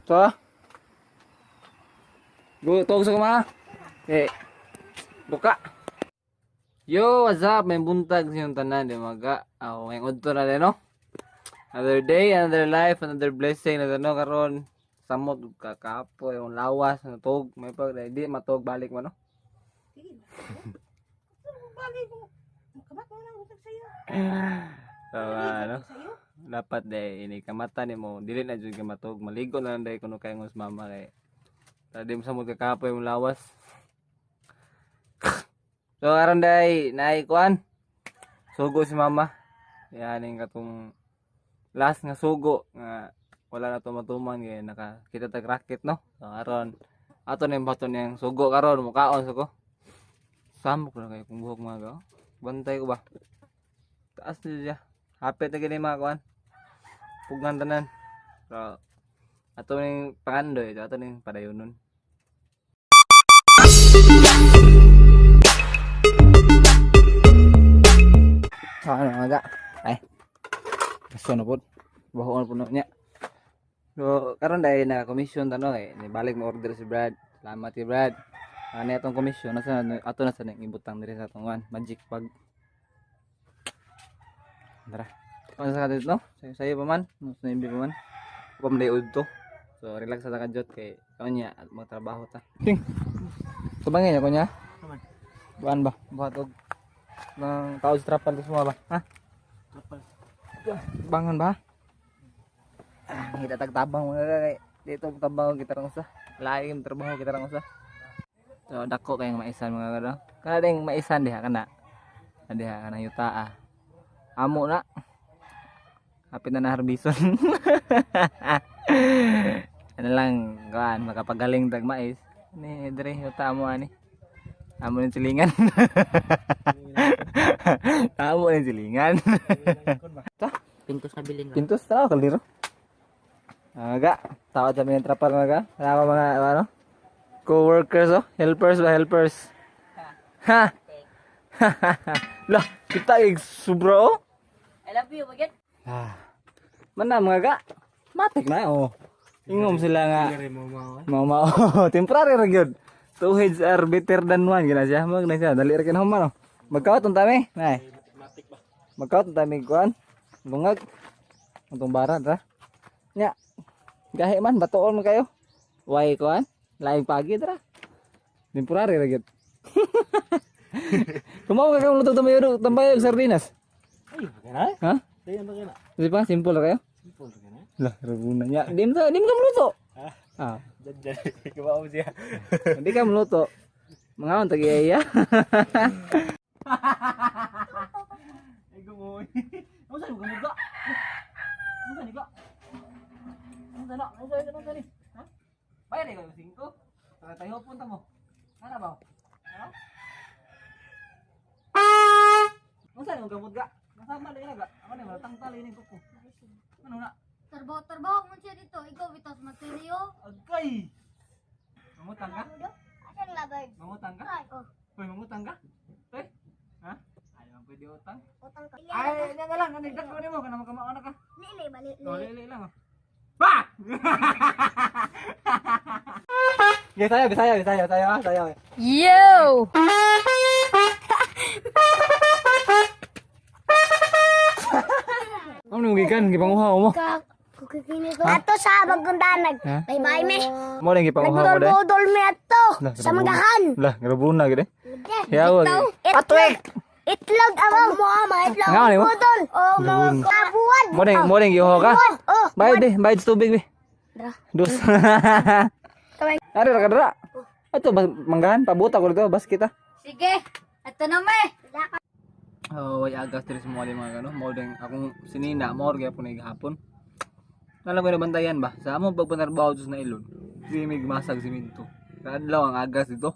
So, tawag sa kuma. Buka. Yo, what's up? May buntag siyang tanan, di maga. Ako, ngayong udto na din, no? Another day, another life, another blessing na no karon. Samot kakapo yung lawas na tug, may pag di matug balik mo, no? Balik mo. Kamat mo lang usap sa'yo. So, ano? Dapat dahil ini kamata ni mo, dili na jud ka matug, maligo na lang dahil kuno kay ngos mama kay. Tadi mo samot kakapo yung lawas. So aron dai naay kuan. Sugo si mama. Yan ning katong last nga sugo nga wala na tumatuman kay nakakita tag racket no. So aron ato ning baton yang sugo karon mukaon sa ko. Samok na kay kung buhok mga gaw. Bantay ko ba. Taas na siya. Hapit na gini mga kuan. Pugan tanan. So ato ning pangandoy, ato ning padayonon. Ano nga ay gusto na po bahoon po niya. So karon dahil na commission tano kay balik mo order si Brad. Salamat kay Brad. Ano itong commission nasa ato na sa nang ibutang diri sa atong magic bag. Tara. Ano sa kadto no? Sayo pa man, sa imbi pa man. Pamday udto. So relax sa kadjot kay kanya at magtrabaho ta. Ting. Subangay niya kunya. Naman. Buan ba? Buhat og ng tao sa trapal semua ba? Ha? Trapal. Bangan ba? Kita tagtabang mga kay dito tabang kita rang usa. Lain trabaho kita rang usa. So dako kay maisan mga kada. Kana ding maisan diha kana. Diha kana yuta ah. Amo na. Hapit na harbison. Ano lang kan makapagaling tag mais. Ni dire yuta mo ani. Amo ni silingan. Amo ni silingan. Ta? Pintos na bilin. Pintos ta kaliro. Aga, tawad sa mga trapal mga. Wala mga ano? Co-workers oh, helpers ba helpers. Ha. Lah, kita sobra oh. I love you, bagit. Mana mga ga? Matik na oh. Ingom sila nga. Mau temporary ra gyud. Two heads are better than one gina siya. Mag na siya dali ra kin human oh. Magkawat unta mi. Nay. Matik ba? Magkawat unta mi kuan. Bungag. Untong barat ha. Nya. Gahi man batuon man kayo. Why kuan? Laing pagi dra. Temporary ra gyud. Kumaw ka luto tambayog sardinas. Ay, magana. Ha? Ay, magana. Di ba simple ra kayo? Simple magana. Lah, rabuna nya. Dim ka maluto. Ah. Dad. Kumaw siya. Hindi ka maluto. Mga on tagiya. Ay, gumoy. Ano sa'yo, gamuga? Ano sa'yo ka? Ano sa'yo? Ano sa'yo? Ha? Bayar kayo 5. Tayo punta mo. Ano ba? Ha? Ano sa'yo gamot ga? Nasama na ga? Ano na malatang tali ni kuko. Ano na? Trabaho mo siya dito. Ikaw, bitas materyo. Agay. Mangutang ka? Asan labay? Mangutang ka? Ay, oh. Hoy, mangutang ka? Hoy. Ha? Ayaw pwede utang. Utang ka. Ay, nya na lang, ano dagko nimo kana makamao na ka. Lili, bali. Oh, lili lang. Pa! Sayo. Yo! Ano nung gikan gipanguha mo? Kukikini ko. Ato sa bagkundanag. Ha? Bye-bye, me. Mo lang gipanguha mo dai. Budol me ato. Lah, Sa magahan. Lah, grabuna gid. Yawa. Patwek. Itlog amang mo ama itlog. Nga, ano? Budol. Oh, mga kabuan. Mo lang giho ka. Oh. Bayad sa tubig be. Dra. Dos. Kamay. Ari ra kadra. Ato manggahan pabuta ko dito bas kita. Sige. Ato na me. Oh, way agas diri sa mga gano. Mo ding akong sinina mo gyud po gihapon. Alam ko na bantayan ba? Sa among pagpanarbaho sa nailon. Di may masag siminto. Kadlaw ang agas dito.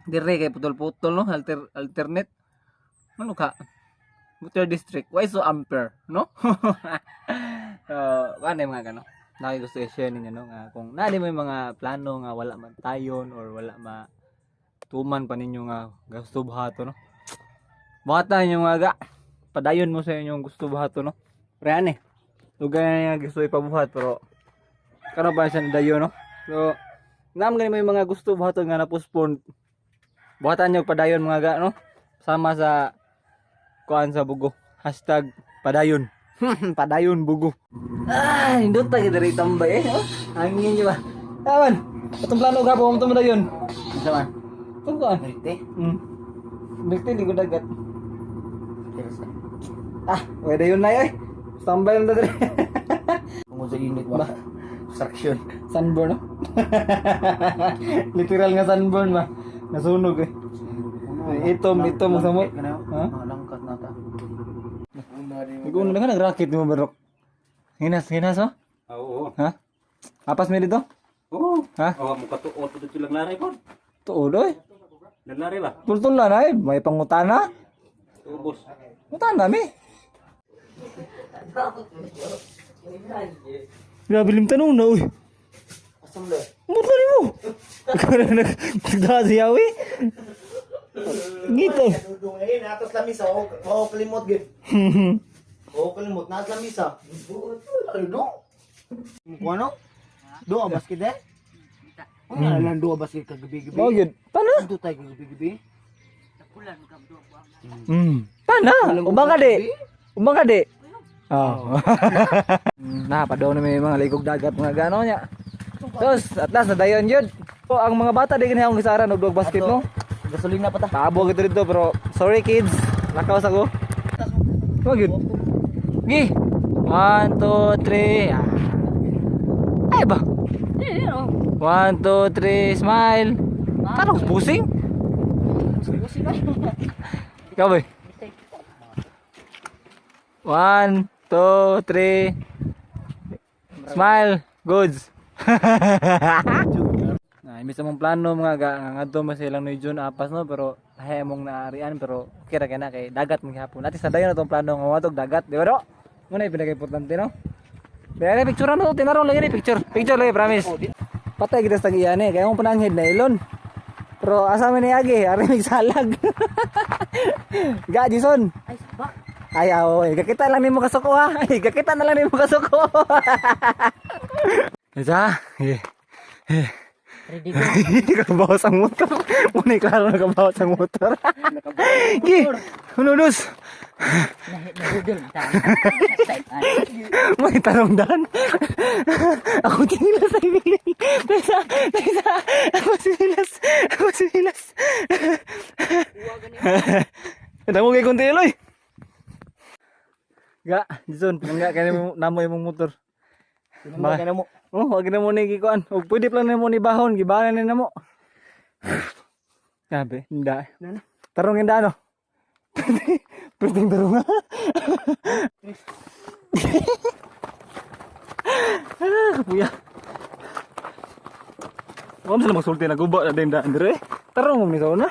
Dire kay putol-putol no, alternate. Ano ka? Water district. Why so ampere, no? Ano mga gano? Naki gusto i-share ninyo no nga kung naadi may mga plano nga wala man tayon or wala tuman pa ninyo nga gusto buhato no. Buhatan yung mga padayon mo sa inyong gusto buhato no. Pre ani. Lugar na gusto ipabuhat pero karon pa siya dayon no. So nam gani may mga gusto buhaton nga na-postpone. Buhatan niyo padayon mga ga no. Sama sa kuan sa bugo. #padayon. Padayon bugo. Ah, hindot ta gid diri tambay oh. Hangin niyo ba? Taman. Atong plano gapo mo dayon. Isa man. Kuan. Ite. Bigti di ko dagat. Ah, wala yun na eh. Tambay lang dali. Kung sa unit ba? Construction. Sunburn no? Literal nga sunburn ba? Nasunog eh. Itom sa mo. Ha? Mga langkat na ta. Ikaw na nga nag-rocket mo barok. Hinas oh? Oo. Ha? Apas mo dito? Oo. Ha? Oh, mo katuot dito lang laray ko. Tuod oy. Lalari ba? Tultulan ay, may pangutana. Ubos. Utana mi. Grabe lim tanong na uy. Asam le. Mutla ni mo. Ikaw na nagdaan siya uy. Ngito. Dudong eh natas lamisa o kalimot gid. O kalimot na lamisa. Ay do. Kuno? Do basket eh? Ano lang do basket kagabi-gabi? Mo gid. Tana. Do tayo kagabi-gabi. Tana. Umbang ka di. Umbang ka di. Oh. Na padaw na may mga ligog dagat mga gano nya. Tapos at last nadayon yun. So, ang mga bata di ganyan akong gisaran og basket no. Gasolina pa ta. Tabo gid dito pero sorry kids. Lakaw sa ko. Mo gid. Gi. 1 2 3. Ay ba? 1 2 3 smile. Tanong pusing. Ikaw ba? 1 2 3 smile. Goods. Nah, imbis mong plano mga ngadto man silang ni June apas no pero hay mong naarian pero okay ra kana kay dagat mong gihapon. At sa dayon atong plano nga watog dagat, di ba do? Muna pinaka-importante no. Dere picture no, tinaro lagi ni picture. Picture lagi promise. Patay kita sa giyane kay mong pananghid na ilon. Pero asa man ni agi, ari migsalag. Ga Jason. Ay, ba? Ay aw, kakita lang nimo kasuko ha. Ay, kakita na lang nimo kasuko. Isa. Ready go. Nakabawas ang motor. Muna klaro nakabawas ang motor. Gi, ununos. Nahudol ta. May tanong dan. Ako tinilas sa ibiling. Tesa. Ako sinilas. Ito mo kay Kuntiloy. Ga, Jason, nga kaya namo imong motor. Mga kana mo. Oh, wag na mo ni gikuan. Og pwede plan na mo ni bahon, gibanan na mo. Sabi, hindi. Tarong hindi ano. Pwedeng tarong. Kapuya. Wala sila magsulti na guba na din daan dire. Tarong mo ni sa una.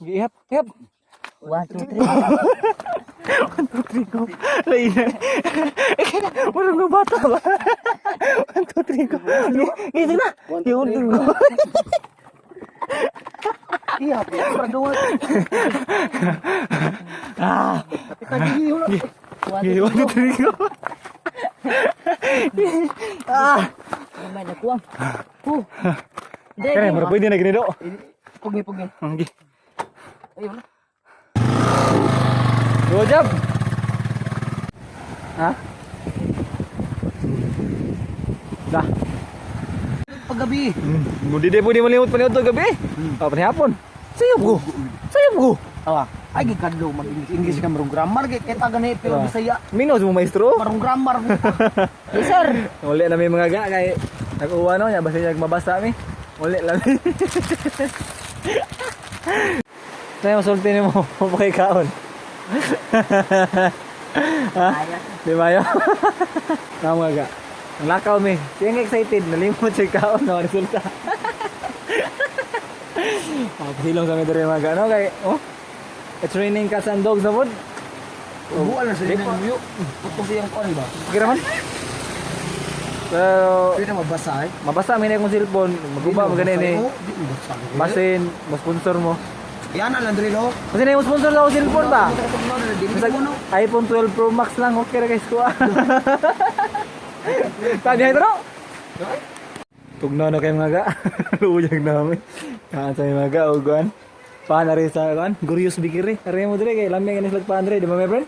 Gihap, hap. 1 2 3. 1 2 3 go. Lain na. Wala nga bata ba? 1 2 3 go. Gito na. Yun go. Iya, para do. Ah. Tagi yun. 1 2 3 go. Ah. May nakuang. Kaya mo pwede na ginido. Pugi. Ang gi. Ayun. Go job. Ha? Dah. Paggabi. Mudi deh pwede malimot pa niyo to gabi. Oh, panihapon. Sayop ko. Awa. Ay gikadlo mag-English ka marong grammar kay kita gani pero Bisaya. Minos mo maestro. Marong grammar. Yes sir. Uli na may mga ga kay nag-uwa no nya basta niya mabasa mi. Uli lang. Tayo masulti ni mo kay kaon. Ha? Di ba yo? Tama ga. Ang lakaw mi. Siyang excited nalimot siya kaon na resulta. Silong sa medre mga ga no kay oh. It's raining cats and dogs na pod. Buwan na sa dinang muyo. Puto siyang kon ba? Okay naman. Pero Pwede mabasa eh. mabasa may na akong cellphone, maguba magani ni basin, mo sponsor mo. Yan na lang dali no. Kasi na yung sponsor sa akong cellphone ba? Basta Basta iPhone 12 Pro Max lang okay ra guys ko. Tadi ito no? Tugnaw na kay mga ga. Luyag namin. Kaan sa mga ga uguan. Paan rin sa kan? Gurios bikiri. Ari mo dire kay lamay ganis lag paan dire, di ba, my friend?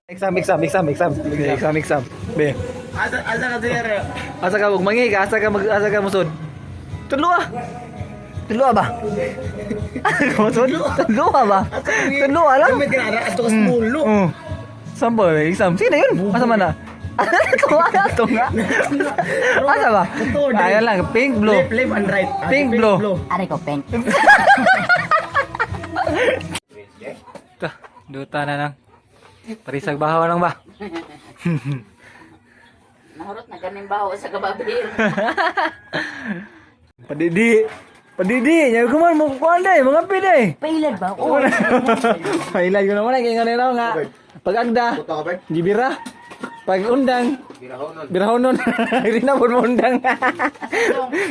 Exam. Be. Asa ka dire? Asa ka ug mangi ka, asa ka musod. Tudlo ah. Tudlo ba? Musod? Tudlo ba? Tudlo lang. Kami kinara ato ka smulo. Sampo exam. Sino yun? Asa man na? Ito nga. Asa ba? Ayan lang, pink blue. Left and right. Pink blue. Ari ko, pink. Duta na lang. Parisag bahaw lang ba? Nahurot na ganing baho sa kababir. Padidi, nya kuman mo kuan day, mga piday. Pailad ba? Oo. Pailay ko naman kay ngani raw nga. Pag-agda, Puto ka, Bert? gibira. Pag-undang, birahonon. Hindi na po mo undang.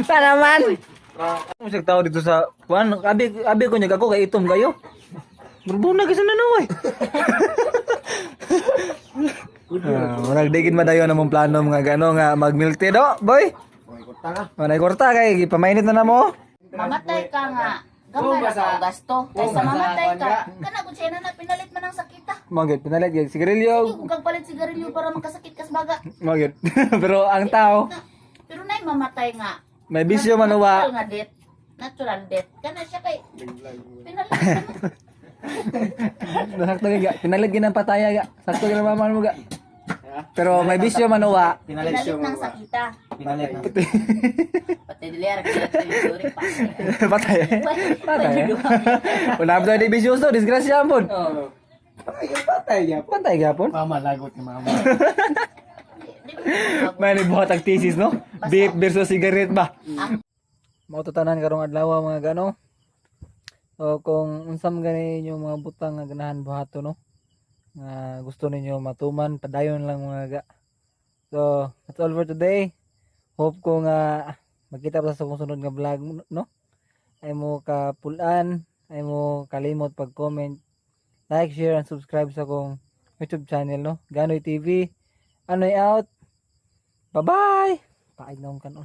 Sana man. Musik tao dito sa kuan, abi ko nya ako kay itom kayo. Berbuna kasi na naway. Murag digin madayon namong plano mga gano nga mag-milk tea do, boy. Manay korta kay gipamainit na namo. Mamatay ka nga. Gamay na ka gasto. Kaysa mamatay ka. Kana kung siya na pinalit man ang sakita. Magit pinalit kay sigarilyo. Kung kang palit sigarilyo para makasakit kas baga. Magit. Pero ang tao Pero nay mamatay nga. may bisyo manuwa. Natural nga death. Natural death. Kana siya kay pinalit. Sakto ga. Pinalit gid ang pataya ga. Sakto gyud mamahan mo ga. Pero may bisyo manuwa. Pinalit ng sakita. Pinalit na. Pati diler ka sorry pa. Patay. Patay. Wala ba di bisyo so disgrasya mo. Patay niya. Patay gapon. Mama, lagot ni mama. May buhat ang thesis no? Beef versus cigarette ba? Mao to tanan karong adlaw mga gano. So kung unsam gani inyo mga butang nga ganahan buhaton no. Nga gusto ninyo matuman padayon lang mga ga. So that's all for today. Hope ko nga magkita pa sa susunod nga vlog no. Ay mo ka pulan, ay mo kalimot pag-comment, like, share and subscribe sa akong YouTube channel no. Ganoy TV. Anoy out. Bye-bye. Paig na kanon.